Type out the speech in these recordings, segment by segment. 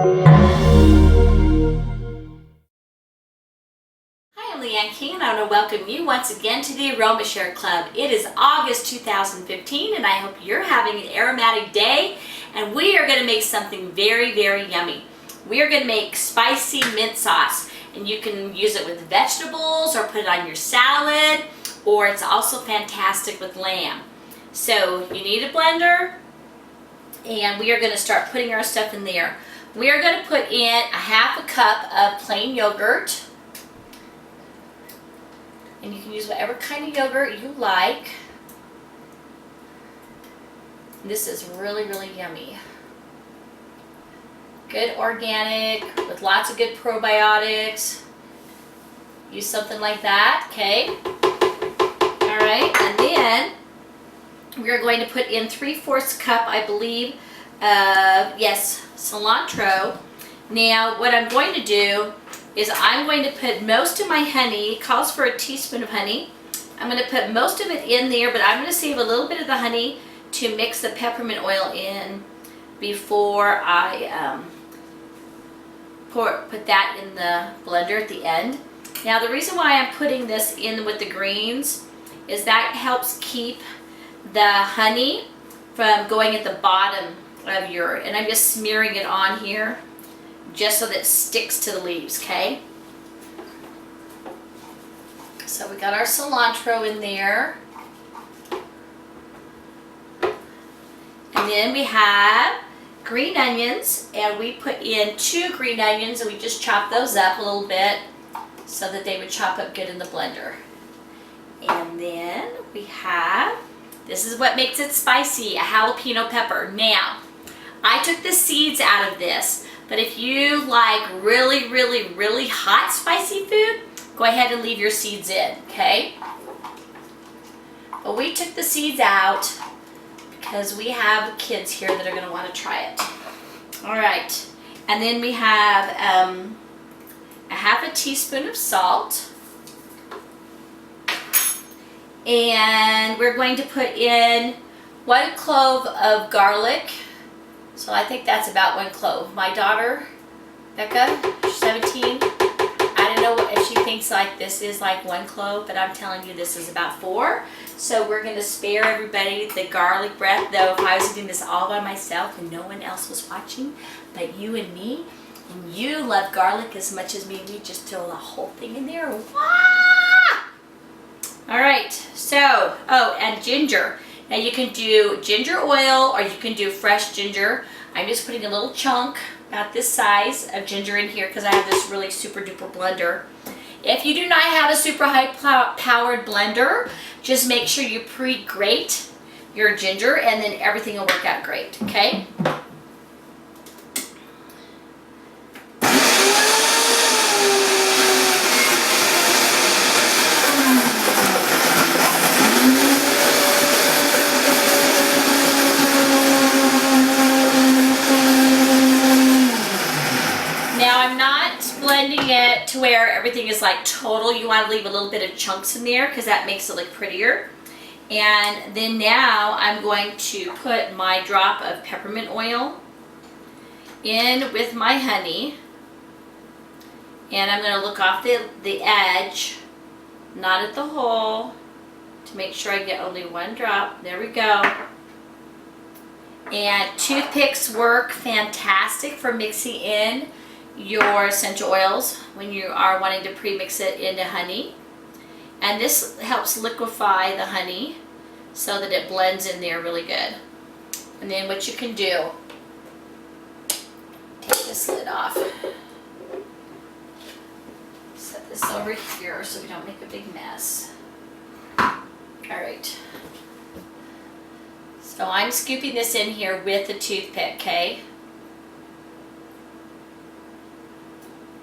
Hi, I'm Leanne King and I want to welcome you once again to the Aroma Share Club. It is August 2015 and I hope you're having an aromatic day, and we are going to make something very, very yummy. We are going to make spicy mint sauce, and you can use it with vegetables or put it on your salad, or it's also fantastic with lamb. So you need a blender, and we are going to start putting our stuff in there. We are going to put in a half a cup of plain yogurt. And you can use whatever kind of yogurt you like. This is really, really yummy. Good organic with lots of good probiotics. Use something like that, okay? All right, and then we're going to put in 3/4 cup, I believe, yes, cilantro. Now, what I'm going to do is I'm going to put most of my honey. It calls for a teaspoon of honey. I'm going to put most of it in there, but I'm going to save a little bit of the honey to mix the peppermint oil in before I put that in the blender at the end. Now, the reason why I'm putting this in with the greens is that helps keep the honey from going at the bottom of your, and I'm just smearing it on here just so that it sticks to the leaves, okay? So we got our cilantro in there. And then we have green onions, and we put in 2 green onions, and we just chop those up a little bit so that they would chop up good in the blender. And then we have, this is what makes it spicy, a jalapeno pepper. Now, I took the seeds out of this, but if you like really, really, really hot spicy food, go ahead and leave your seeds in, okay? But we took the seeds out because we have kids here that are going to want to try it. All right, and then we have a half a teaspoon of salt. And we're going to put in 1 clove of garlic. So I think that's about 1 clove. My daughter, Becca, she's 17. I don't know if she thinks like this is like 1 clove, but I'm telling you this is about 4. So we're going to spare everybody the garlic breath, though if I was doing this all by myself and no one else was watching but you and me, and you love garlic as much as me, we just throw the whole thing in there. Wah! All right, so, oh, and ginger. Now you can do ginger oil or you can do fresh ginger. I'm just putting a little chunk, about this size, of ginger in here because I have this really super duper blender. If you do not have a super high powered blender, just make sure you pre-grate your ginger and then everything will work out great, okay? Blending it to where everything is like total. You want to leave a little bit of chunks in there because that makes it look prettier. And then now I'm going to put my drop of peppermint oil in with my honey, and I'm going to look off the edge, not at the hole, to make sure I get only 1 drop. There we go. And toothpicks work fantastic for mixing in your essential oils when you are wanting to pre-mix it into honey. And this helps liquefy the honey so that it blends in there really good. And then what you can do, take this lid off, set this over here so we don't make a big mess. Alright, so I'm scooping this in here with a toothpick, okay?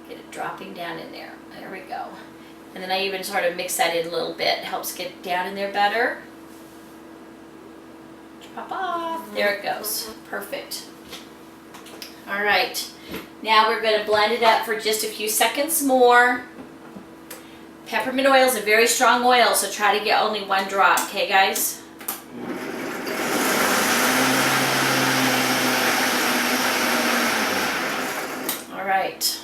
Get it dropping down in there. There we go. And then I even sort of mix that in a little bit. It helps get down in there better. Drop off. There it goes. Perfect. All right. Now we're going to blend it up for just a few seconds more. Peppermint oil is a very strong oil, so try to get only 1 drop, okay guys? right.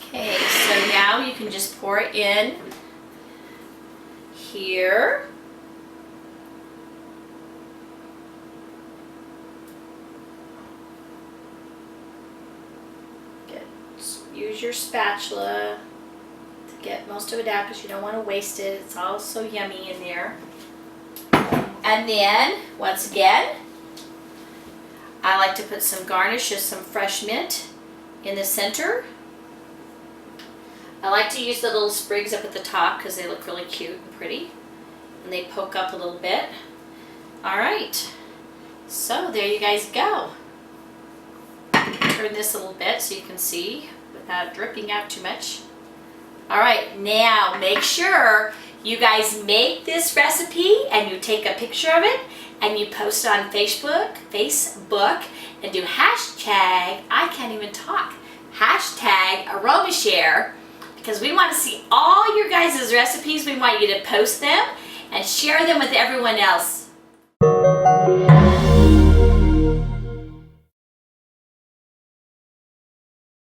Okay, so now you can just pour it in here. Use your spatula to get most of it out because you don't want to waste it. It's all so yummy in there. And then, once again, I like to put some garnish of some fresh mint in the center. I like to use the little sprigs up at the top because they look really cute and pretty. And they poke up a little bit. All right, so there you guys go. Turn this a little bit so you can see without dripping out too much. All right, now make sure you guys make this recipe and you take a picture of it and you post it on Facebook, and do hashtag, I can't even talk, hashtag AromaShare, because we want to see all your guys' recipes. We want you to post them and share them with everyone else.